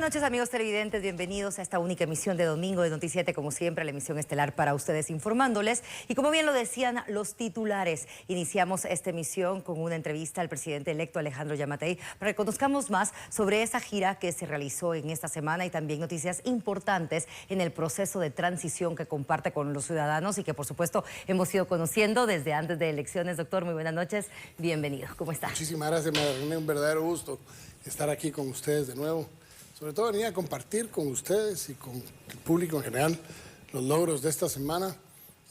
noches, amigos televidentes, bienvenidos a esta única emisión de domingo de Noticiete, como siempre, la emisión estelar para ustedes informándoles. Y como bien lo decían los titulares, iniciamos esta emisión con una entrevista al presidente electo Alejandro Yamatei para que conozcamos más sobre esa gira que se realizó en esta semana y también noticias importantes en el proceso de transición que comparte con los ciudadanos y que por supuesto hemos ido conociendo desde antes de elecciones. Doctor, muy buenas noches, bienvenido, ¿cómo está? Muchísimas gracias, María René, un verdadero gusto estar aquí con ustedes de nuevo. Sobre todo venir a compartir con ustedes y con el público en general los logros de esta semana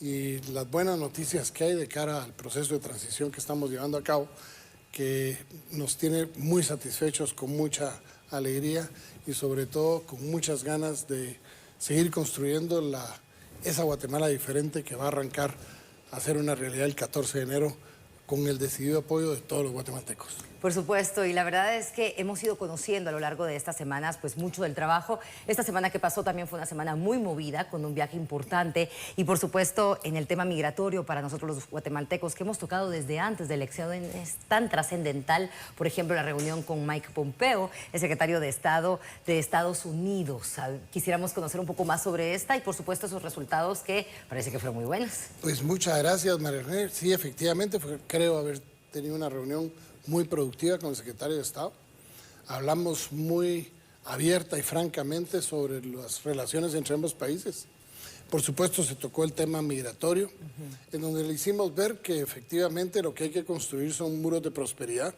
y las buenas noticias que hay de cara al proceso de transición que estamos llevando a cabo, que nos tiene muy satisfechos, con mucha alegría y sobre todo con muchas ganas de seguir construyendo esa Guatemala diferente que va a arrancar a ser una realidad el 14 de enero con el decidido apoyo de todos los guatemaltecos. Por supuesto, y la verdad es que hemos ido conociendo a lo largo de estas semanas pues mucho del trabajo. Esta semana que pasó también fue una semana muy movida, con un viaje importante y por supuesto en el tema migratorio para nosotros los guatemaltecos que hemos tocado desde antes de elecciones tan trascendental. Por ejemplo, la reunión con Mike Pompeo, el secretario de Estado de Estados Unidos. Quisiéramos conocer un poco más sobre esta y por supuesto esos resultados que parece que fueron muy buenos. Pues muchas gracias, María René. Sí, efectivamente, creo haber tenido una reunión muy productiva con el secretario de Estado. Hablamos muy abierta y francamente sobre las relaciones entre ambos países. Por supuesto, se tocó el tema migratorio, en donde le hicimos ver que efectivamente lo que hay que construir son muros de prosperidad,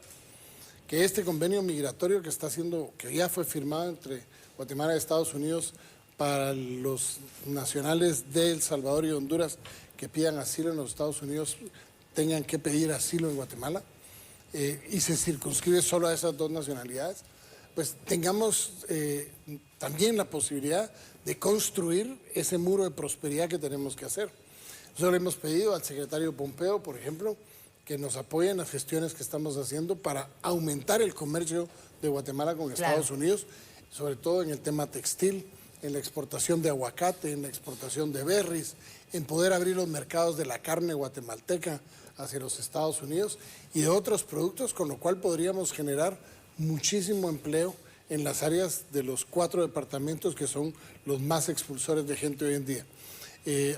que este convenio migratorio que ya fue firmado entre Guatemala y Estados Unidos para los nacionales de El Salvador y Honduras que pidan asilo en los Estados Unidos, tengan que pedir asilo en Guatemala, y se circunscribe solo a esas dos nacionalidades, pues tengamos también la posibilidad de construir ese muro de prosperidad que tenemos que hacer. Nosotros le hemos pedido al secretario Pompeo, por ejemplo, que nos apoye en las gestiones que estamos haciendo para aumentar el comercio de Guatemala con Estados Unidos, sobre todo en el tema textil, en la exportación de aguacate, en la exportación de berries, en poder abrir los mercados de la carne guatemalteca hacia los Estados Unidos y de otros productos, con lo cual podríamos generar muchísimo empleo en las áreas de los 4 departamentos que son los más expulsores de gente hoy en día.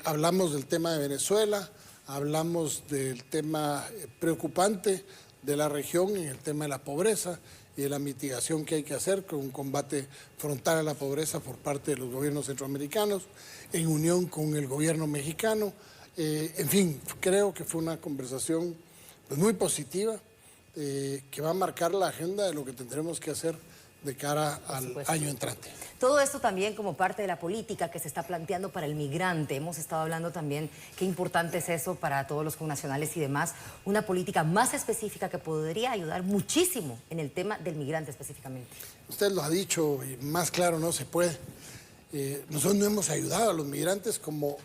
Hablamos del tema de Venezuela, hablamos del tema preocupante de la región en el tema de la pobreza y de la mitigación que hay que hacer con un combate frontal a la pobreza por parte de los gobiernos centroamericanos, en unión con el gobierno mexicano. En fin, creo que fue una conversación pues, muy positiva que va a marcar la agenda de lo que tendremos que hacer de cara al año entrante. Todo esto también como parte de la política que se está planteando para el migrante. Hemos estado hablando también qué importante es eso para todos los connacionales y demás. Una política más específica que podría ayudar muchísimo en el tema del migrante específicamente. Usted lo ha dicho y más claro no se puede. Nosotros no hemos ayudado a los migrantes como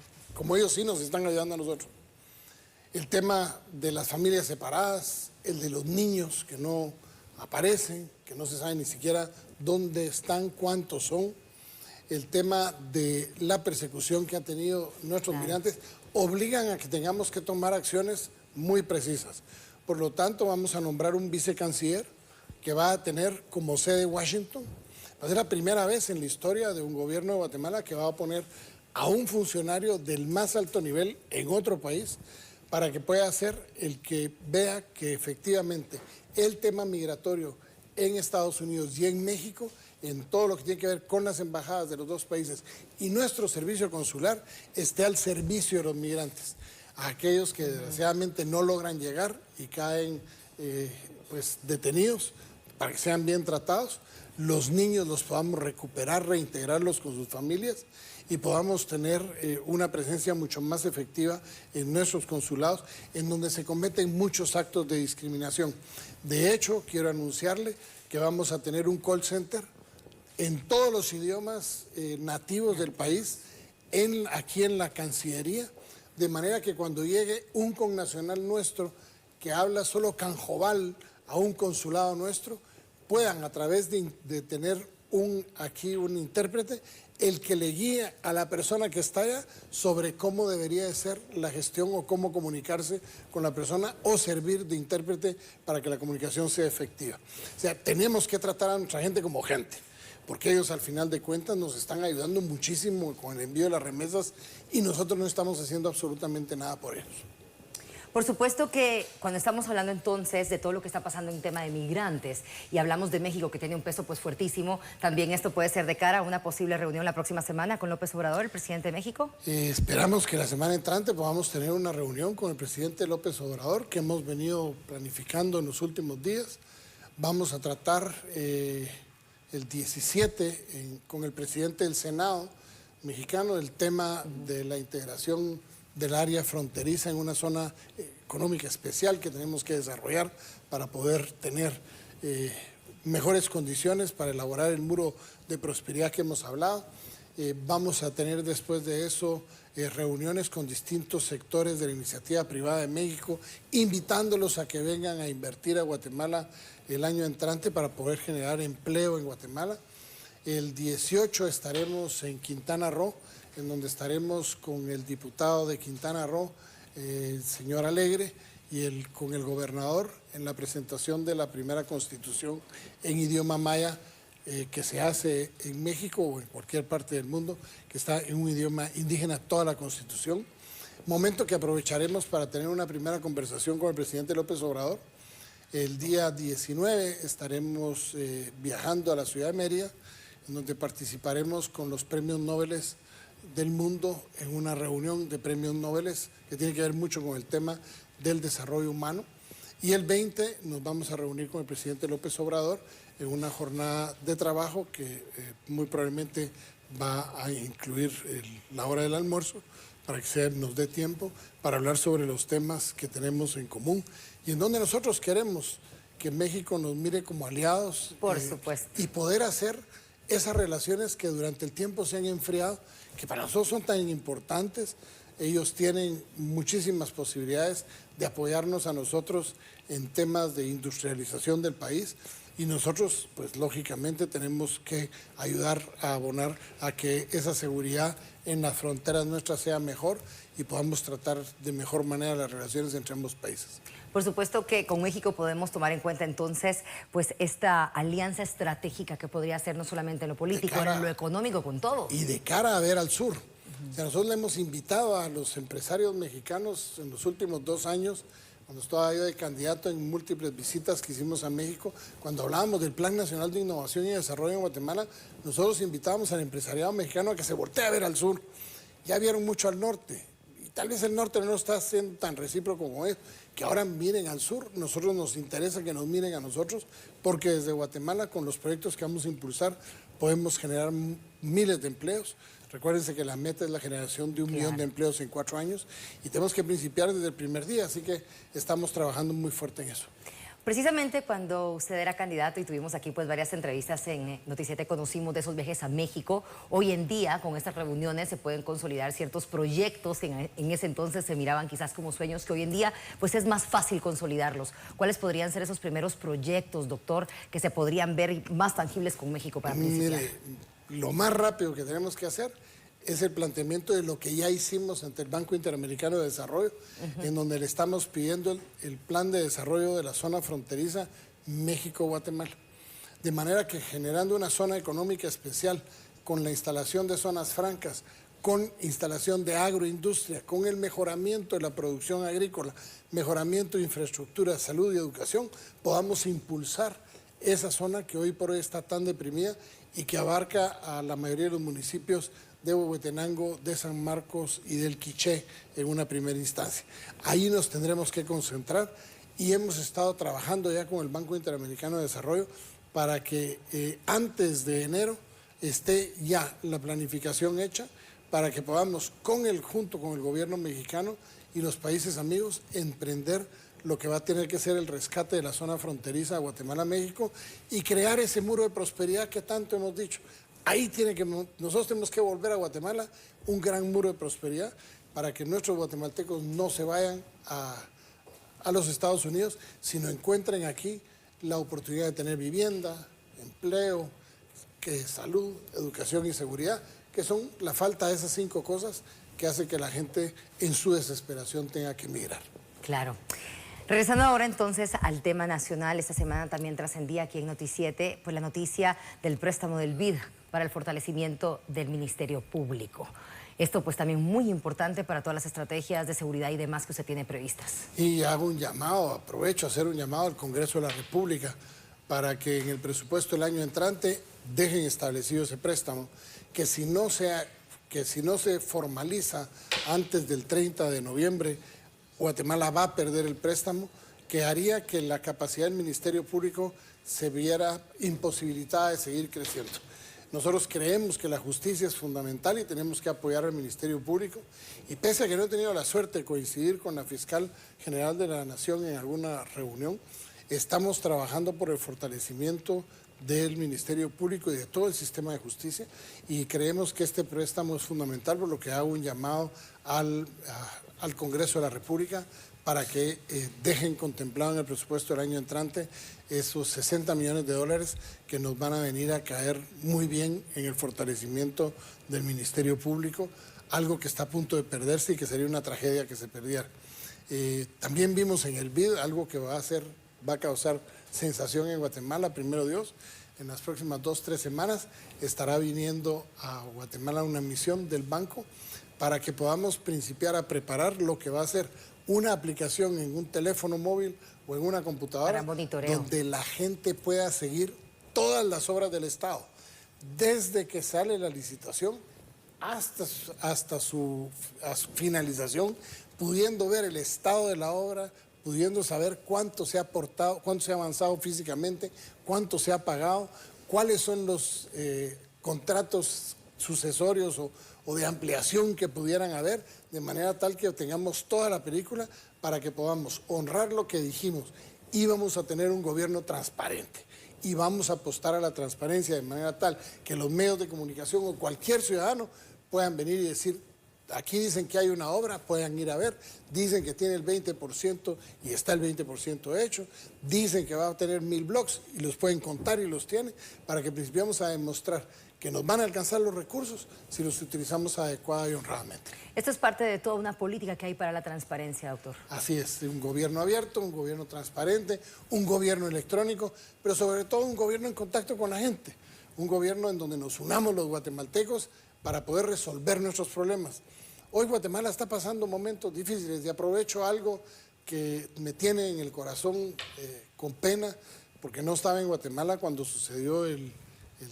ellos sí nos están ayudando a nosotros. El tema de las familias separadas, el de los niños que no aparecen, que no se sabe ni siquiera dónde están, cuántos son, el tema de la persecución que han tenido nuestros migrantes, obligan a que tengamos que tomar acciones muy precisas. Por lo tanto, vamos a nombrar un vicecanciller que va a tener como sede Washington. Va a ser la primera vez en la historia de un gobierno de Guatemala que va a poner a un funcionario del más alto nivel en otro país para que pueda ser el que vea que efectivamente el tema migratorio en Estados Unidos y en México, en todo lo que tiene que ver con las embajadas de los dos países y nuestro servicio consular, esté al servicio de los migrantes, a aquellos que desgraciadamente no logran llegar y caen pues detenidos para que sean bien tratados, los niños los podamos recuperar, reintegrarlos con sus familias y podamos tener una presencia mucho más efectiva en nuestros consulados, en donde se cometen muchos actos de discriminación. De hecho, quiero anunciarle que vamos a tener un call center en todos los idiomas nativos del país, aquí en la Cancillería, de manera que cuando llegue un connacional nuestro que habla solo canjobal a un consulado nuestro, puedan a través de tener aquí un intérprete, el que le guíe a la persona que está allá sobre cómo debería de ser la gestión o cómo comunicarse con la persona o servir de intérprete para que la comunicación sea efectiva. O sea, tenemos que tratar a nuestra gente como gente. porque ellos al final de cuentas nos están ayudando muchísimo con el envío de las remesas y nosotros no estamos haciendo absolutamente nada por ellos. Por supuesto que cuando estamos hablando entonces de todo lo que está pasando en tema de migrantes y hablamos de México que tiene un peso pues fuertísimo, también esto puede ser de cara a una posible reunión la próxima semana con López Obrador, el presidente de México. Esperamos que la semana entrante podamos tener una reunión con el presidente López Obrador que hemos venido planificando en los últimos días. Vamos a tratar el 17 con el presidente del Senado mexicano el tema de la integración del área fronteriza en una zona económica especial que tenemos que desarrollar para poder tener mejores condiciones para elaborar el muro de prosperidad que hemos hablado. Vamos a tener después de eso reuniones con distintos sectores de la iniciativa privada de México, invitándolos a que vengan a invertir a Guatemala el año entrante para poder generar empleo en Guatemala. El 18 estaremos en Quintana Roo, en donde estaremos con el diputado de Quintana Roo, el señor Alegre, y con el gobernador en la presentación de la primera constitución en idioma maya que se hace en México o en cualquier parte del mundo, que está en un idioma indígena toda la constitución. Momento que aprovecharemos para tener una primera conversación con el presidente López Obrador. El día 19 estaremos viajando a la ciudad de Mérida, en donde participaremos con los premios Nobel del mundo en una reunión de premios Nobel que tiene que ver mucho con el tema del desarrollo humano. Y el 20 nos vamos a reunir con el presidente López Obrador en una jornada de trabajo que muy probablemente va a incluir la hora del almuerzo para que nos dé tiempo para hablar sobre los temas que tenemos en común y en donde nosotros queremos que México nos mire como aliados. Por supuesto. Y poder hacer esas relaciones que durante el tiempo se han enfriado, que para nosotros son tan importantes. Ellos tienen muchísimas posibilidades de apoyarnos a nosotros en temas de industrialización del país y nosotros, pues lógicamente, tenemos que ayudar a abonar a que esa seguridad en las fronteras nuestras sea mejor y podamos tratar de mejor manera las relaciones entre ambos países. Por supuesto que con México podemos tomar en cuenta entonces pues esta alianza estratégica que podría ser no solamente en lo político, en lo económico, con todo. Y de cara a ver al sur. O sea, nosotros le hemos invitado a los empresarios mexicanos en los últimos 2 años, cuando estaba yo de candidato en múltiples visitas que hicimos a México, cuando hablábamos del Plan Nacional de Innovación y Desarrollo en Guatemala, nosotros invitábamos al empresariado mexicano a que se voltee a ver al sur. Ya vieron mucho al norte, y tal vez el norte no está siendo tan recíproco como es, que ahora miren al sur. Nosotros nos interesa que nos miren a nosotros, porque desde Guatemala, con los proyectos que vamos a impulsar, podemos generar miles de empleos. Recuérdense que la meta es la generación de 1 millón de empleos en 4 años y tenemos que principiar desde el primer día, así que estamos trabajando muy fuerte en eso. Precisamente cuando usted era candidato y tuvimos aquí pues varias entrevistas en Noticiete, conocimos de esos viajes a México. Hoy en día con estas reuniones se pueden consolidar ciertos proyectos que en ese entonces se miraban quizás como sueños, que hoy en día pues es más fácil consolidarlos. ¿Cuáles podrían ser esos primeros proyectos, doctor, que se podrían ver más tangibles con México para principiar? Mire, lo más rápido que tenemos que hacer es el planteamiento de lo que ya hicimos ante el Banco Interamericano de Desarrollo, en donde le estamos pidiendo el plan de desarrollo de la zona fronteriza México-Guatemala. De manera que generando una zona económica especial, con la instalación de zonas francas, con instalación de agroindustria, con el mejoramiento de la producción agrícola, mejoramiento de infraestructura, salud y educación, podamos impulsar esa zona que hoy por hoy está tan deprimida y que abarca a la mayoría de los municipios de Huehuetenango, de San Marcos y del Quiché en una primera instancia. Ahí nos tendremos que concentrar y hemos estado trabajando ya con el Banco Interamericano de Desarrollo para que antes de enero esté ya la planificación hecha para que podamos junto con el gobierno mexicano y los países amigos emprender lo que va a tener que ser el rescate de la zona fronteriza Guatemala-México y crear ese muro de prosperidad que tanto hemos dicho. Ahí nosotros tenemos que volver a Guatemala un gran muro de prosperidad para que nuestros guatemaltecos no se vayan a los Estados Unidos, sino encuentren aquí la oportunidad de tener vivienda, empleo, salud, educación y seguridad, que son la falta de esas 5 cosas que hace que la gente en su desesperación tenga que emigrar. Claro. Regresando ahora entonces al tema nacional, esta semana también trascendía aquí en Noticiete pues la noticia del préstamo del BID para el fortalecimiento del Ministerio Público. Esto pues también muy importante para todas las estrategias de seguridad y demás que usted tiene previstas. Y hago un llamado, aprovecho a hacer un llamado al Congreso de la República para que en el presupuesto del año entrante dejen establecido ese préstamo, que si no se formaliza antes del 30 de noviembre, Guatemala va a perder el préstamo, que haría que la capacidad del Ministerio Público se viera imposibilitada de seguir creciendo. Nosotros creemos que la justicia es fundamental y tenemos que apoyar al Ministerio Público. Y pese a que no he tenido la suerte de coincidir con la Fiscal General de la Nación en alguna reunión, estamos trabajando por el fortalecimiento del Ministerio Público y de todo el sistema de justicia, y creemos que este préstamo es fundamental, por lo que hago un llamado al Congreso de la República para que dejen contemplado en el presupuesto del año entrante esos 60 millones de dólares que nos van a venir a caer muy bien en el fortalecimiento del Ministerio Público, algo que está a punto de perderse y que sería una tragedia que se perdiera. También vimos en el BID algo que va a causar sensación en Guatemala, primero Dios. En las próximas 2-3 semanas estará viniendo a Guatemala una misión del banco para que podamos principiar a preparar lo que va a ser una aplicación en un teléfono móvil o en una computadora donde la gente pueda seguir todas las obras del Estado, desde que sale la licitación hasta su finalización, pudiendo ver el estado de la obra, pudiendo saber cuánto se ha aportado, cuánto se ha avanzado físicamente, cuánto se ha pagado, cuáles son los contratos sucesorios o de ampliación que pudieran haber, de manera tal que tengamos toda la película para que podamos honrar lo que dijimos. Íbamos a tener un gobierno transparente y vamos a apostar a la transparencia de manera tal que los medios de comunicación o cualquier ciudadano puedan venir y decir: aquí dicen que hay una obra, puedan ir a ver, dicen que tiene el 20% y está el 20% hecho, dicen que va a tener 1000 blogs y los pueden contar y los tiene, para que principiemos a demostrar que nos van a alcanzar los recursos si los utilizamos adecuada y honradamente. Esto es parte de toda una política que hay para la transparencia, doctor. Así es, un gobierno abierto, un gobierno transparente, un gobierno electrónico, pero sobre todo un gobierno en contacto con la gente, un gobierno en donde nos unamos los guatemaltecos para poder resolver nuestros problemas. Hoy Guatemala está pasando momentos difíciles y aprovecho algo que me tiene en el corazón con pena, porque no estaba en Guatemala cuando sucedió el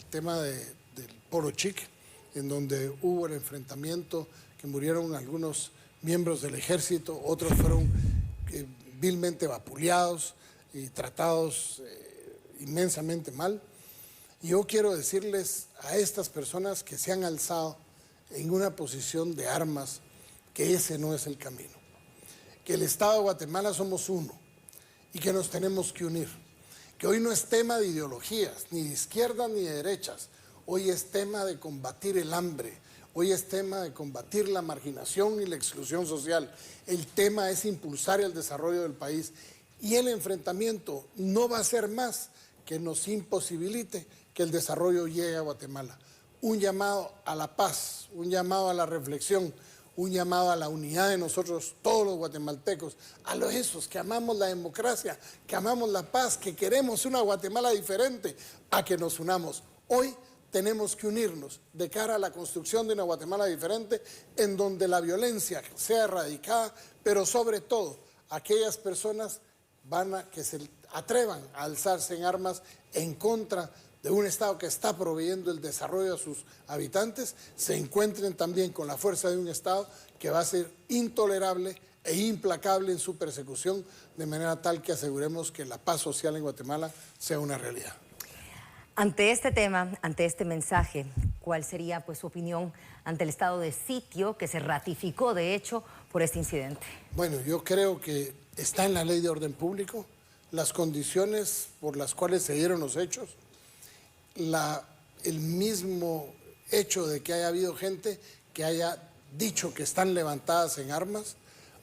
tema del Poro Chic, en donde hubo el enfrentamiento, que murieron algunos miembros del ejército, otros fueron vilmente vapuleados y tratados inmensamente mal. Y yo quiero decirles a estas personas que se han alzado en una posición de armas que ese no es el camino, que el Estado de Guatemala somos uno y que nos tenemos que unir, que hoy no es tema de ideologías, ni de izquierdas ni de derechas, hoy es tema de combatir el hambre, hoy es tema de combatir la marginación y la exclusión social, el tema es impulsar el desarrollo del país, y el enfrentamiento no va a ser más que nos imposibilite que el desarrollo llegue a Guatemala. Un llamado a la paz, un llamado a la reflexión, un llamado a la unidad de nosotros, todos los guatemaltecos, a los esos que amamos la democracia, que amamos la paz, que queremos una Guatemala diferente, a que nos unamos. Hoy tenemos que unirnos de cara a la construcción de una Guatemala diferente, en donde la violencia sea erradicada, pero sobre todo aquellas personas que se atrevan a alzarse en armas en contra de un Estado que está proveyendo el desarrollo a sus habitantes, se encuentren también con la fuerza de un Estado que va a ser intolerable e implacable en su persecución, de manera tal que aseguremos que la paz social en Guatemala sea una realidad. Ante este tema, ante este mensaje, ¿cuál sería pues su opinión ante el estado de sitio que se ratificó de hecho por este incidente? Bueno, yo creo que está en la Ley de Orden Público las condiciones por las cuales se dieron los hechos, el mismo hecho de que haya habido gente que haya dicho que están levantadas en armas,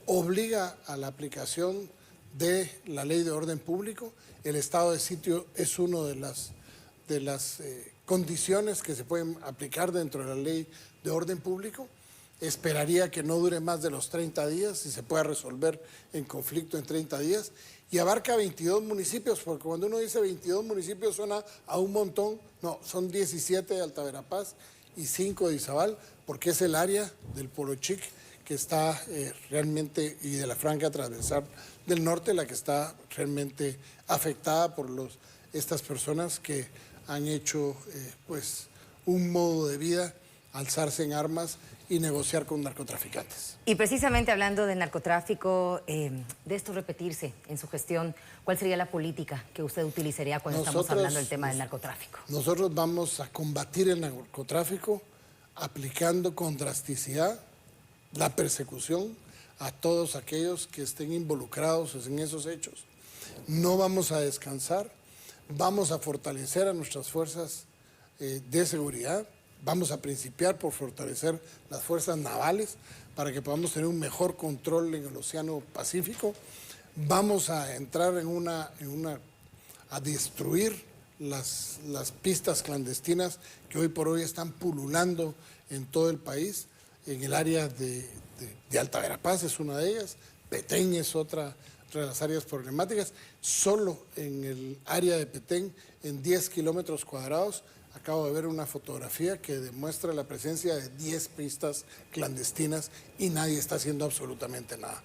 obliga a la aplicación de la Ley de Orden Público. El estado de sitio es una de las condiciones que se pueden aplicar dentro de la Ley de Orden Público. esperaría que no dure más de los 30 días y se pueda resolver en conflicto en 30 días. Y abarca 22 municipios, porque cuando uno dice 22 municipios suena a un montón. No, son 17 de Alta Verapaz y 5 de Izabal, porque es el área del Polo Chic que está realmente, y de la Franja Transversal del Norte, la que está realmente afectada por estas personas que han hecho pues un modo de vida, alzarse en armas y negociar con narcotraficantes. Y precisamente hablando de narcotráfico, de esto repetirse en su gestión, ¿cuál sería la política que usted utilizaría cuando estamos hablando del tema del narcotráfico? Nosotros vamos a combatir el narcotráfico aplicando con drasticidad la persecución a todos aquellos que estén involucrados en esos hechos. No vamos a descansar, vamos a fortalecer a nuestras fuerzas de seguridad, vamos a principiar por fortalecer las fuerzas navales para que podamos tener un mejor control en el Océano Pacífico. Vamos a entrar a destruir las pistas clandestinas que hoy por hoy están pululando en todo el país. En el área de Alta Verapaz es una de ellas, Petén es otra de las áreas problemáticas. Solo en el área de Petén, en 10 kilómetros cuadrados, acabo de ver una fotografía que demuestra la presencia de 10 pistas clandestinas y nadie está haciendo absolutamente nada.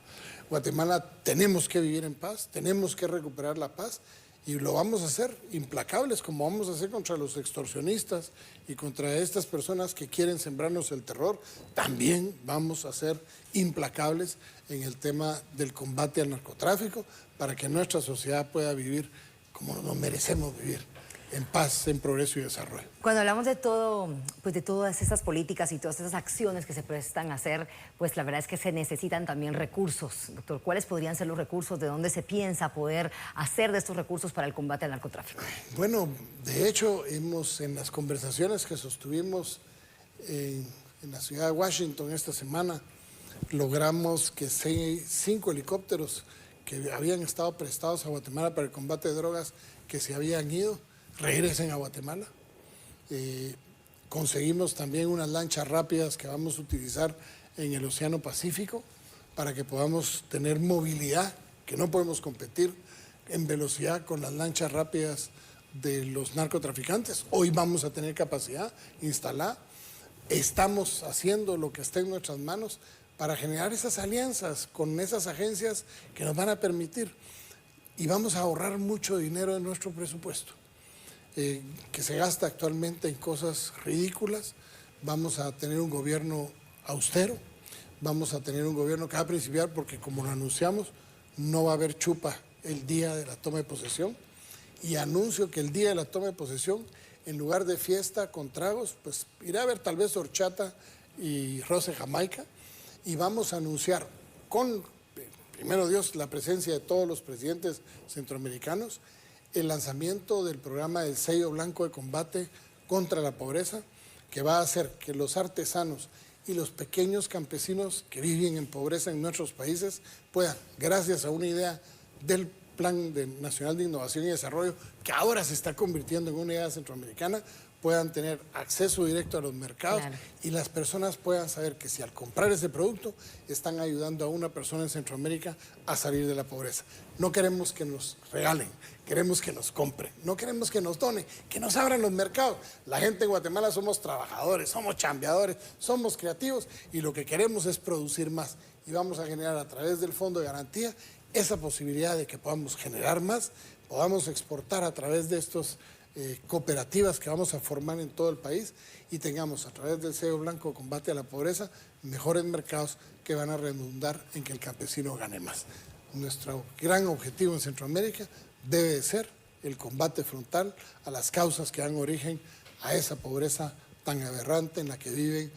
Guatemala, tenemos que vivir en paz, tenemos que recuperar la paz y lo vamos a hacer implacables, como vamos a hacer contra los extorsionistas y contra estas personas que quieren sembrarnos el terror. También vamos a ser implacables en el tema del combate al narcotráfico para que nuestra sociedad pueda vivir como nos merecemos vivir, en paz, en progreso y desarrollo. Cuando hablamos de todo, pues de todas estas políticas y todas esas acciones que se prestan a hacer, pues la verdad es que se necesitan también recursos. Doctor, ¿cuáles podrían ser los recursos? ¿De dónde se piensa poder hacer de estos recursos para el combate al narcotráfico? Bueno, de hecho, en las conversaciones que sostuvimos en la ciudad de Washington esta semana, logramos que 5 helicópteros que habían estado prestados a Guatemala para el combate de drogas, que se habían ido, regresen a Guatemala. Conseguimos también unas lanchas rápidas que vamos a utilizar en el Océano Pacífico para que podamos tener movilidad, que no podemos competir en velocidad con las lanchas rápidas de los narcotraficantes. Hoy vamos a tener capacidad instalada. Estamos haciendo lo que esté en nuestras manos para generar esas alianzas con esas agencias que nos van a permitir, y vamos a ahorrar mucho dinero en nuestro presupuesto. Que se gasta actualmente en cosas ridículas. Vamos a tener un gobierno austero, vamos a tener un gobierno que va a principiar porque, como lo anunciamos, no va a haber chupa el día de la toma de posesión, y anuncio que el día de la toma de posesión, en lugar de fiesta con tragos, pues irá a haber tal vez horchata y roce jamaica, y vamos a anunciar con, primero Dios, la presencia de todos los presidentes centroamericanos, el lanzamiento del programa del sello blanco de combate contra la pobreza, que va a hacer que los artesanos y los pequeños campesinos que viven en pobreza en nuestros países puedan, gracias a una idea del Plan Nacional de Innovación y Desarrollo, que ahora se está convirtiendo en una idea centroamericana, puedan tener acceso directo a los mercados. Claro. Y las personas puedan saber que si al comprar ese producto están ayudando a una persona en Centroamérica a salir de la pobreza. No queremos que nos regalen, queremos que nos compren, no queremos que nos donen, que nos abran los mercados. La gente en Guatemala somos trabajadores, somos chambeadores, somos creativos, y lo que queremos es producir más. Y vamos a generar a través del Fondo de Garantía esa posibilidad de que podamos generar más, podamos exportar a través de estos cooperativas que vamos a formar en todo el país, y tengamos a través del sello blanco combate a la pobreza mejores mercados que van a redundar en que el campesino gane más. Nuestro gran objetivo en Centroamérica debe de ser el combate frontal a las causas que dan origen a esa pobreza tan aberrante en la que viven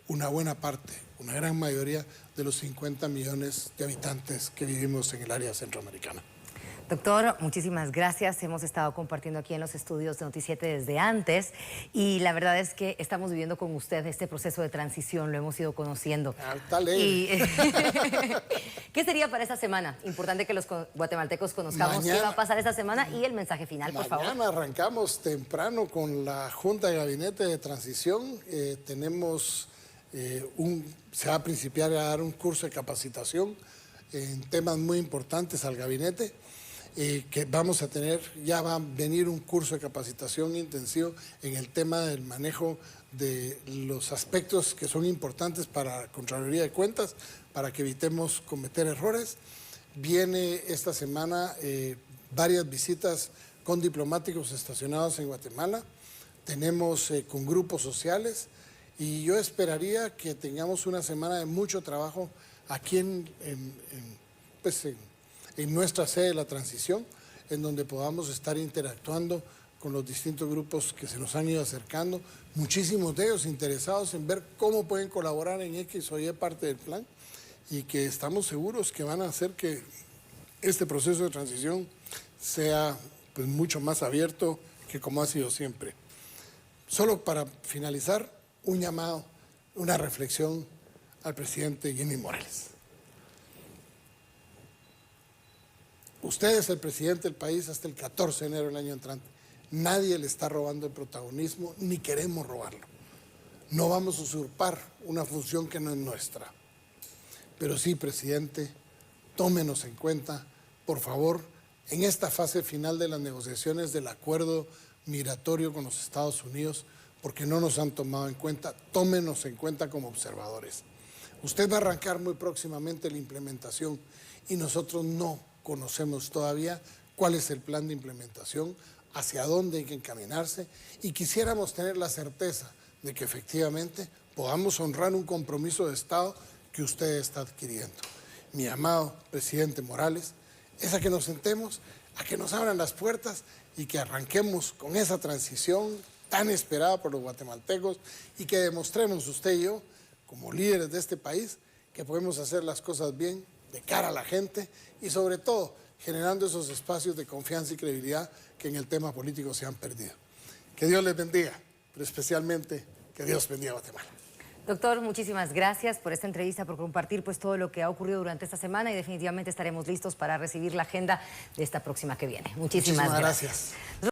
una buena parte, una gran mayoría de los 50 millones de habitantes que vivimos en el área centroamericana. Doctor, muchísimas gracias. Hemos estado compartiendo aquí en los estudios de Noticiete desde antes, y la verdad es que estamos viviendo con usted este proceso de transición, lo hemos ido conociendo. ¿Qué sería para esta semana? Importante que los guatemaltecos conozcamos qué va a pasar esta semana y el mensaje final, por favor. Mañana arrancamos temprano con la Junta de Gabinete de Transición. Tenemos se va a principiar a dar un curso de capacitación en temas muy importantes al gabinete, que vamos a tener, ya va a venir un curso de capacitación intensivo en el tema del manejo de los aspectos que son importantes para la Contraloría de Cuentas, para que evitemos cometer errores. Viene esta semana varias visitas con diplomáticos estacionados en Guatemala, tenemos con grupos sociales, y yo esperaría que tengamos una semana de mucho trabajo aquí en nuestra sede de la transición, en donde podamos estar interactuando con los distintos grupos que se nos han ido acercando, muchísimos de ellos interesados en ver cómo pueden colaborar en X o Y parte del plan, y que estamos seguros que van a hacer que este proceso de transición sea pues mucho más abierto que como ha sido siempre. Solo para finalizar, un llamado, una reflexión al presidente Jimmy Morales. Usted es el presidente del país hasta el 14 de enero del año entrante. Nadie le está robando el protagonismo, ni queremos robarlo. No vamos a usurpar una función que no es nuestra. Pero sí, presidente, tómenos en cuenta, por favor, en esta fase final de las negociaciones del acuerdo migratorio con los Estados Unidos, porque no nos han tomado en cuenta, tómenos en cuenta como observadores. Usted va a arrancar muy próximamente la implementación y nosotros no conocemos todavía cuál es el plan de implementación, hacia dónde hay que encaminarse, y quisiéramos tener la certeza de que efectivamente podamos honrar un compromiso de Estado que usted está adquiriendo. Mi amado presidente Morales, es a que nos sentemos, a que nos abran las puertas y que arranquemos con esa transición tan esperada por los guatemaltecos, y que demostremos usted y yo, como líderes de este país, que podemos hacer las cosas bien de cara a la gente, y sobre todo generando esos espacios de confianza y credibilidad que en el tema político se han perdido. Que Dios les bendiga, pero especialmente que Dios bendiga a Guatemala. Doctor, muchísimas gracias por esta entrevista, por compartir pues todo lo que ha ocurrido durante esta semana, y definitivamente estaremos listos para recibir la agenda de esta próxima que viene. Muchísimas gracias.